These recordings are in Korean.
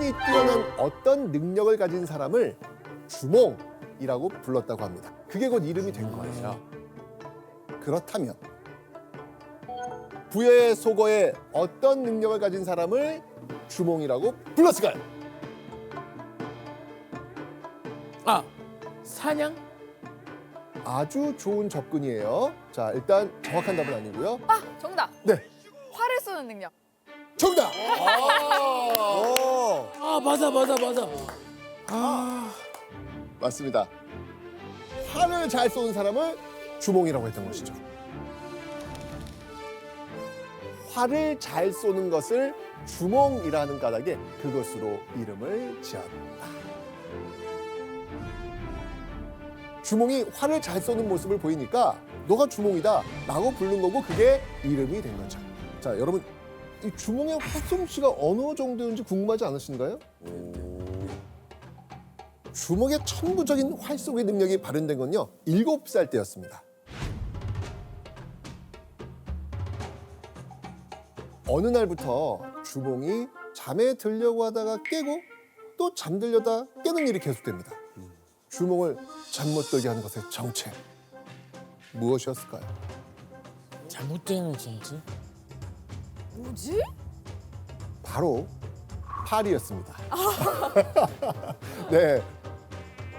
주몽이 뛰어난 어떤 능력을 가진 사람을 주몽이라고 불렀다고 합니다. 그게 곧 이름이 된 거예요. 그렇다면 부여의 속어에 어떤 능력을 가진 사람을 주몽이라고 불렀을까요? 아, 사냥? 아주 좋은 접근이에요. 자, 일단 정확한 답은 아니고요. 아, 정답. 네, 활을 쏘는 능력. 정답. 아, 맞아. 맞습니다. 활을 잘 쏘는 사람을 주몽이라고 했던 것이죠. 활을 잘 쏘는 것을 주몽이라는 까닭에 그것으로 이름을 지었다. 주몽이 활을 잘 쏘는 모습을 보이니까 너가 주몽이다 라고 부른 거고 그게 이름이 된 거죠. 자, 여러분 이 주몽의 활솜씨가 어느 정도인지 궁금하지 않으신가요? 주몽의 천부적인 활쏘기 능력이 발현된 건요 7살 때였습니다. 어느 날부터 주몽이 잠에 들려고 하다가 깨고 또 잠들려다 깨는 일이 계속됩니다. 주몽을 잠 못 들게 하는 것의 정체 무엇이었을까요? 잘못되는 진지? 뭐지? 바로 파리였습니다. 네,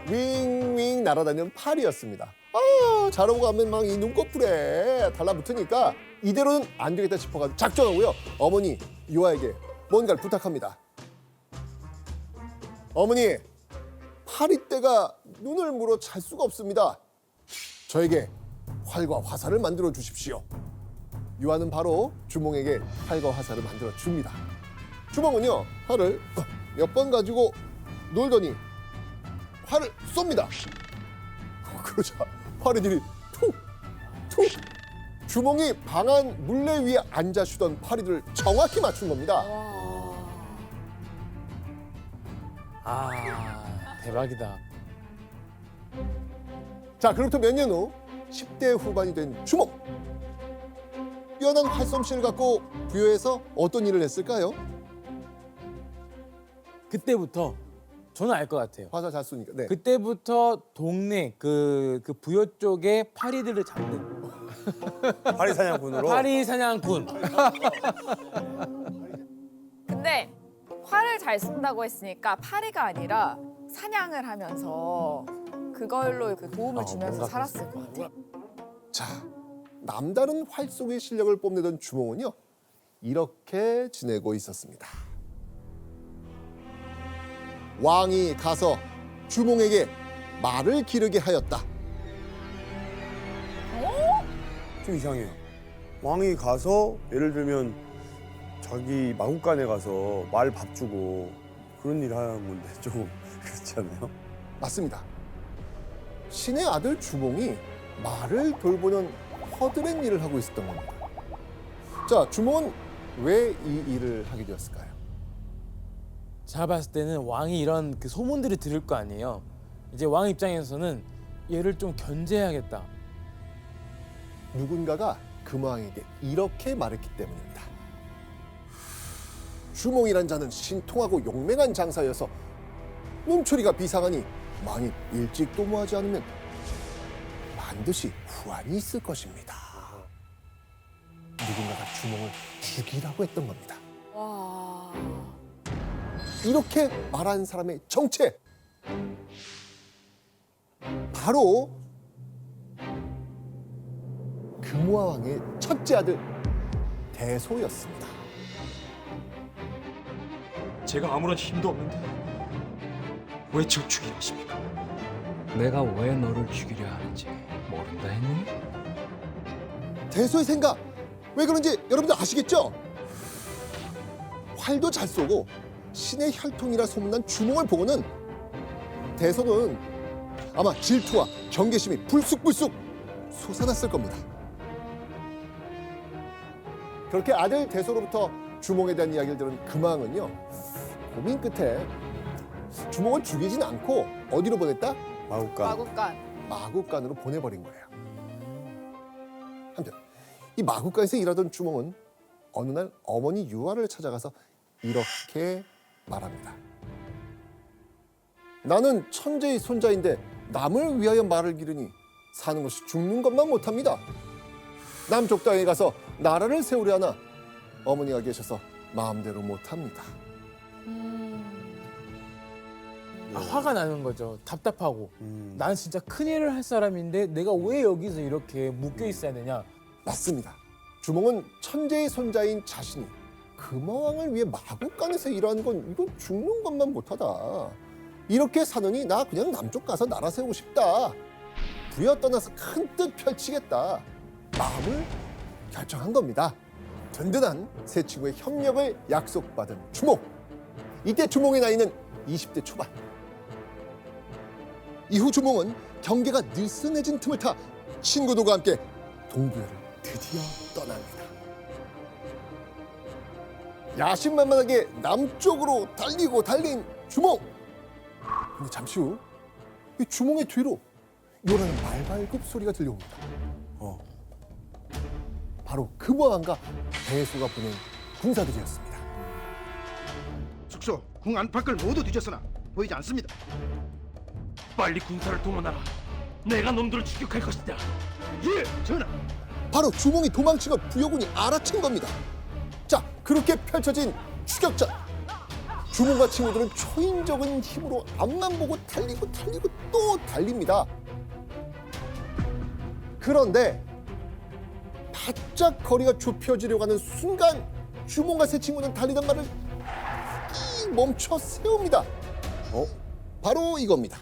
윙윙 날아다니는 파리였습니다. 아, 자려고 하면 막 이 눈꺼풀에 달라붙으니까 이대로는 안 되겠다 싶어가지고 작정하고요. 어머니 유아에게 뭔가를 부탁합니다. 어머니, 파리떼가 눈을 물어 잘 수가 없습니다. 저에게 활과 화살을 만들어 주십시오. 유아는 바로 주몽에게 활과 화살을 만들어 줍니다. 주몽은요 활을 몇 번 가지고 놀더니 활을 쏩니다. 그러자 파리들이 툭툭 주몽이 방안 물레 위에 앉아 쉬던 파리들을 정확히 맞춘 겁니다. 와. 아, 대박이다. 자, 그로부터 몇 년 후 10대 후반이 된 주몽. 뛰어난 활솜씨를 갖고 부여에서 어떤 일을 했을까요? 그때부터 저는 알 것 같아요. 화살 잘 쏘니까. 네. 그때부터 동네 그 부여 쪽에 파리들을 잡는 파리 사냥꾼으로. 파리 사냥꾼. 근데 활을 잘 쏜다고 했으니까 파리가 아니라 사냥을 하면서 그걸로 그 도움을 주면서 뭔가 살았을 것 같아. 자, 남다른 활쏘기 실력을 뽐내던 주몽은요 이렇게 지내고 있었습니다. 왕이 가서 주몽에게 말을 기르게 하였다. 좀 이상해요. 왕이 가서 예를 들면 자기 마국간에 가서 말 밥 주고 그런 일 하는 건데 좀 그렇지 않나요? 맞습니다. 신의 아들 주몽이 말을 돌보는 허드렛 일을 하고 있었던 겁니다. 자, 주몽은 왜 이 일을 하게 되었을까요? 제가 봤을 때는 왕이 이런 그 소문들을 들을 거 아니에요. 이제 왕 입장에서는 얘를 좀 견제해야겠다. 누군가가 금왕에게 이렇게 말했기 때문입니다. 주몽이란 자는 신통하고 용맹한 장사여서 눈초리가 비상하니 왕이 일찍 도모하지 않으면 반드시 후환이 있을 것입니다. 누군가가 주몽을 죽이라고 했던 겁니다. 와. 이렇게 말한 사람의 정체 바로 금화 왕의 첫째 아들 대소였습니다. 제가 아무런 힘도 없는데 왜 저 죽이려 하십니까? 내가 왜 너를 죽이려 하는지 모른다 했니? 대소의 생각 왜 그런지 여러분들 아시겠죠? 활도 잘 쏘고 신의 혈통이라 소문난 주몽을 보고는 대소는 아마 질투와 경계심이 불쑥불쑥 솟아났을 겁니다. 그렇게 아들 대소로부터 주몽에 대한 이야기를 들은 금왕은요 고민 끝에 주몽을 죽이진 않고 어디로 보냈다? 마국간. 마국간. 마국간으로 보내버린 거예요. 한편 이 마국간에서 일하던 주몽은 어느 날 어머니 유아를 찾아가서 이렇게 말합니다. 나는 천재의 손자인데 남을 위하여 말을 기르니 사는 것이 죽는 것만 못합니다. 남쪽 땅에 가서 나라를 세우려 하나 어머니가 계셔서 마음대로 못합니다. 화가 나는 거죠. 답답하고. 음. 난 진짜 큰일을 할 사람인데 내가 왜 여기서 이렇게 묶여 있어야 되냐. 맞습니다. 주몽은 천재의 손자인 자신이 금화왕을 위해 마국간에서 일하는 건 이건 죽는 것만 못하다. 이렇게 사느니 나 그냥 남쪽 가서 나라 세우고 싶다. 부여 떠나서 큰 뜻 펼치겠다. 마음을 결정한 겁니다. 든든한 세 친구의 협력을 약속받은 주몽. 이때 주몽의 나이는 20대 초반. 이후 주몽은 경계가 느슨해진 틈을 타 친구들과 함께 동부여를 드디어 떠납니다. 야심만만하게 남쪽으로 달린 주몽. 근데 잠시 후 이 주몽의 뒤로 요란한 말발굽 소리가 들려옵니다. 바로 금화왕과 대소가 보낸 군사들이었습니다. 숙소 궁 안팎을 모두 뒤졌으나 보이지 않습니다. 빨리 군사를 동원하라. 내가 놈들을 추격할 것이다. 예, 전하. 바로 주몽이 도망친 걸 부여군이 알아챈 겁니다. 자, 그렇게 펼쳐진 추격전. 주몽과 친구들은 초인적인 힘으로 앞만 보고 달리고 또 달립니다. 그런데 바짝 거리가 좁혀지려고 하는 순간 주몽과 세 친구는 달리던 말을 멈춰 세웁니다. 바로 이겁니다.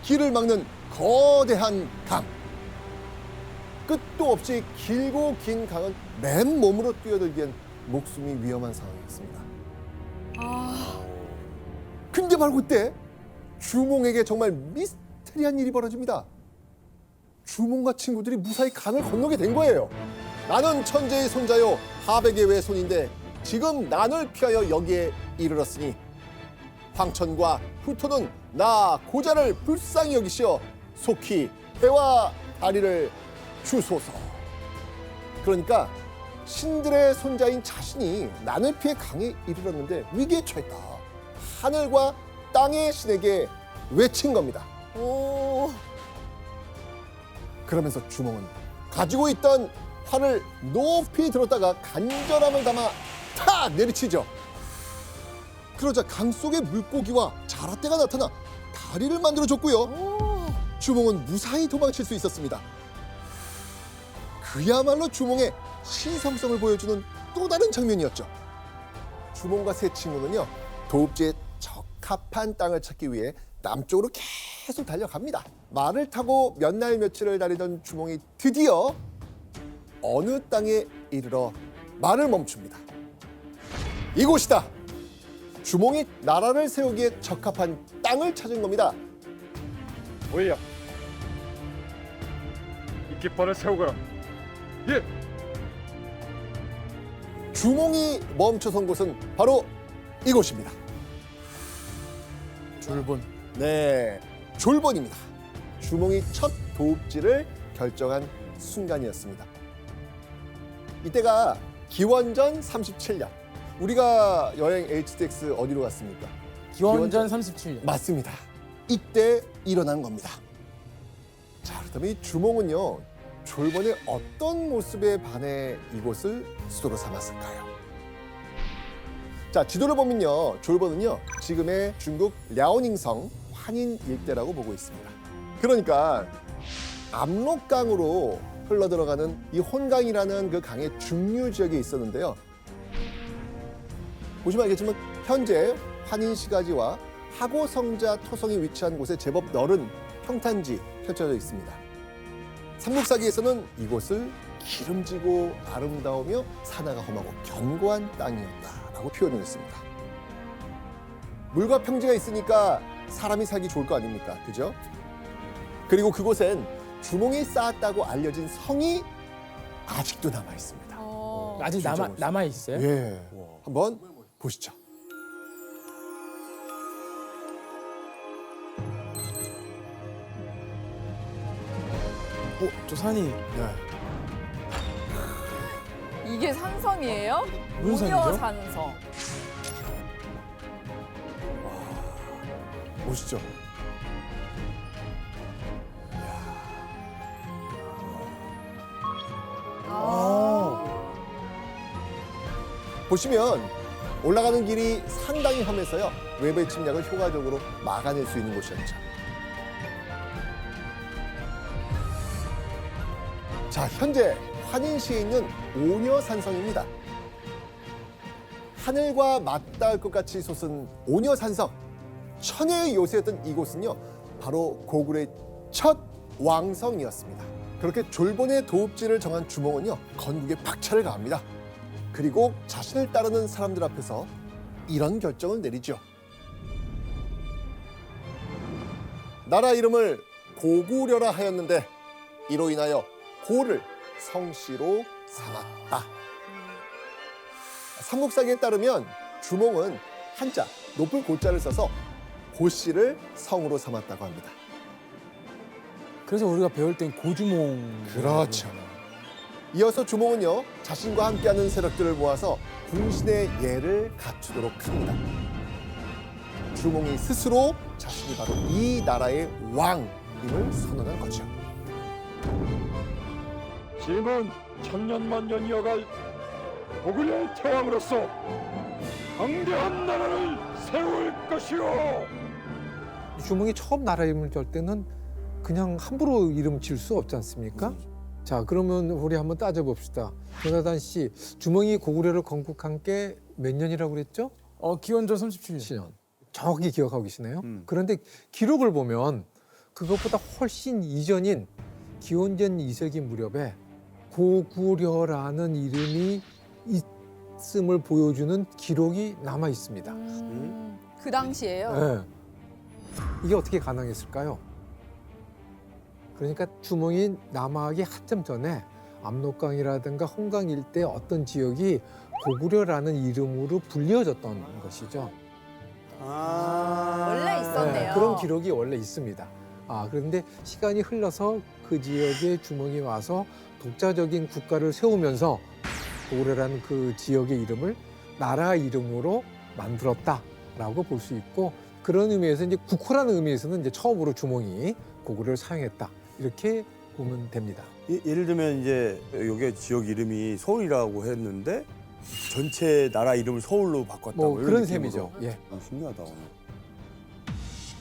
길을 막는 거대한 강. 끝도 없이 길고 긴 강은 맨몸으로 뛰어들기엔 목숨이 위험한 상황이었습니다. 근데 바로 그때 주몽에게 정말 미스테리한 일이 벌어집니다. 주몽과 친구들이 무사히 강을 건너게 된 거예요. 나는 천재의 손자요 하백의 외손인데 지금 난을 피하여 여기에 이르렀으니 황천과 후토는 나 고자를 불쌍히 여기시어 속히 해와 다리를 주소서. 그러니까 신들의 손자인 자신이 난을 피해 강에 이르렀는데 위기에 처했다. 하늘과 땅의 신에게 외친 겁니다. 오. 그러면서 주몽은 가지고 있던 활을 높이 들었다가 간절함을 담아 탁 내리치죠. 그러자 강 속의 물고기와 자라떼가 나타나 다리를 만들어줬고요. 주몽은 무사히 도망칠 수 있었습니다. 그야말로 주몽의 신성성을 보여주는 또 다른 장면이었죠. 주몽과 세 친구는요, 도읍지에 적합한 땅을 찾기 위해 남쪽으로 계속 달려갑니다. 말을 타고 몇 날 며칠을 달리던 주몽이 드디어 어느 땅에 이르러 말을 멈춥니다. 이곳이다. 주몽이 나라를 세우기에 적합한 땅을 찾은 겁니다. 올려. 이 깃발을 세우거라. 예. 주몽이 멈춰선 곳은 바로 이곳입니다. 졸본. 네, 졸본입니다. 주몽이 첫 도읍지를 결정한 순간이었습니다. 이때가 기원전 37년. 우리가 여행 HDX 어디로 갔습니까? 기원전 37년. 맞습니다. 이때 일어난 겁니다. 자, 그렇다면 이 주몽은요, 졸본의 어떤 모습에 반해 이곳을 수도로 삼았을까요? 자, 지도를 보면요, 졸본은요, 지금의 중국 랴오닝성 환인 일대라고 보고 있습니다. 그러니까 압록강으로 흘러들어가는 이 혼강이라는 그 강의 중류 지역에 있었는데요. 보시면 알겠지만 현재 환인시가지와 하고성자 토성이 위치한 곳에 제법 넓은 평탄지 펼쳐져 있습니다. 삼국사기에서는 이곳을 기름지고 아름다우며 산하가 험하고 견고한 땅이었다라고 표현을 했습니다. 물과 평지가 있으니까 사람이 살기 좋을 거 아닙니까? 그죠? 그리고 그곳엔 주몽이 쌓았다고 알려진 성이 아직도 남아 있습니다. 아직 남아 있어요? 예, 한번 보시죠. 저 산이 네. 이게 산성이에요? 무슨 무녀 산이죠? 산성. 보시죠. 보시면 올라가는 길이 상당히 험해서요. 외부의 침략을 효과적으로 막아낼 수 있는 곳이었죠. 자, 현재 환인시에 있는 오녀산성입니다. 하늘과 맞닿을 것 같이 솟은 오녀산성. 천혜의 요새였던 이곳은요. 바로 고구려의 첫 왕성이었습니다. 그렇게 졸본의 도읍지를 정한 주몽은요. 건국에 박차를 가합니다. 그리고 자신을 따르는 사람들 앞에서 이런 결정을 내리죠. 나라 이름을 고구려라 하였는데 이로 인하여 고를 성씨로 삼았다. 삼국사기에 따르면 주몽은 한자 높을 고자를 써서 고씨를 성으로 삼았다고 합니다. 그래서 우리가 배울 땐 고주몽. 그렇죠. 이어서 주몽은요, 자신과 함께하는 세력들을 모아서 궁신의 예를 갖추도록 합니다. 주몽이 스스로 자신이 바로 이 나라의 왕임을 선언한 거죠. 짐은 천년만년 이어갈 고구려의 태왕으로서 강대한 나라를 세울 것이오. 주몽이 처음 나라 이름을 걸 때는 그냥 함부로 이름 지을 수 없지 않습니까? 자, 그러면 우리 한번 따져봅시다. 조나단 씨, 주몽이 고구려를 건국한 게 몇 년이라고 그랬죠? 기원전 37년. 7년. 정확히 기억하고 계시네요. 그런데 기록을 보면 그것보다 훨씬 이전인 기원전 2세기 무렵에 고구려라는 이름이 있음을 보여주는 기록이 남아 있습니다. 그 당시에요. 네. 이게 어떻게 가능했을까요? 그러니까 주몽이 남하하기 한참 전에 압록강이라든가 홍강 일대 어떤 지역이 고구려라는 이름으로 불려졌던 것이죠. 원래 있었네요. 그런 기록이 원래 있습니다. 그런데 시간이 흘러서 그 지역에 주몽이 와서 독자적인 국가를 세우면서 고구려라는 그 지역의 이름을 나라 이름으로 만들었다라고 볼 수 있고, 그런 의미에서 이제 국호라는 의미에서는 이제 처음으로 주몽이 고구려를 사용했다, 이렇게 보면 됩니다. 예를 들면 이제 여기 지역 이름이 서울이라고 했는데 전체 나라 이름을 서울로 바꿨다. 뭐 이런 그런 느낌으로. 셈이죠. 예. 신기하다.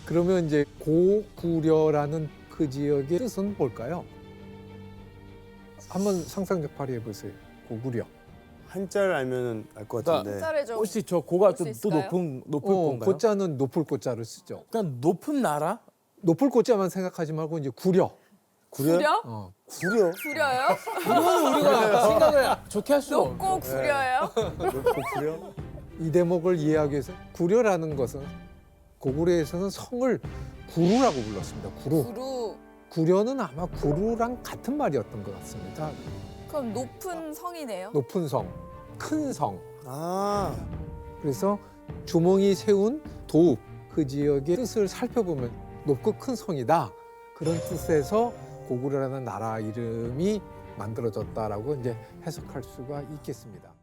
그러면 이제 고구려라는 그 지역의 뜻은 뭘까요? 한번 상상력 발휘해 보세요. 고구려. 한자를 알면 알 것 그러니까 같은데. 숫자를 좀 혹시 저 고가 볼수 또 있을까요? 높을 건가요? 고자는 높을 고자를 쓰죠. 그러니까 높은 나라? 높을 고자만 생각하지 말고 이제 구려. 구려? 구려? 구려요? 이거는 우리가 생각을 좋게 할 수 없는. 높고 구려요? 구려? 이 대목을 이해하기 위해서 구려라는 것은 고구려에서는 성을 구루라고 불렀습니다. 구루. 구루. 구려는 아마 구루랑 같은 말이었던 것 같습니다. 그럼 높은 성이네요. 높은 성, 큰 성. 아. 그래서 주몽이 세운 도읍, 그 지역의 뜻을 살펴보면 높고 큰 성이다. 그런 뜻에서 고구려라는 나라 이름이 만들어졌다라고 이제 해석할 수가 있겠습니다.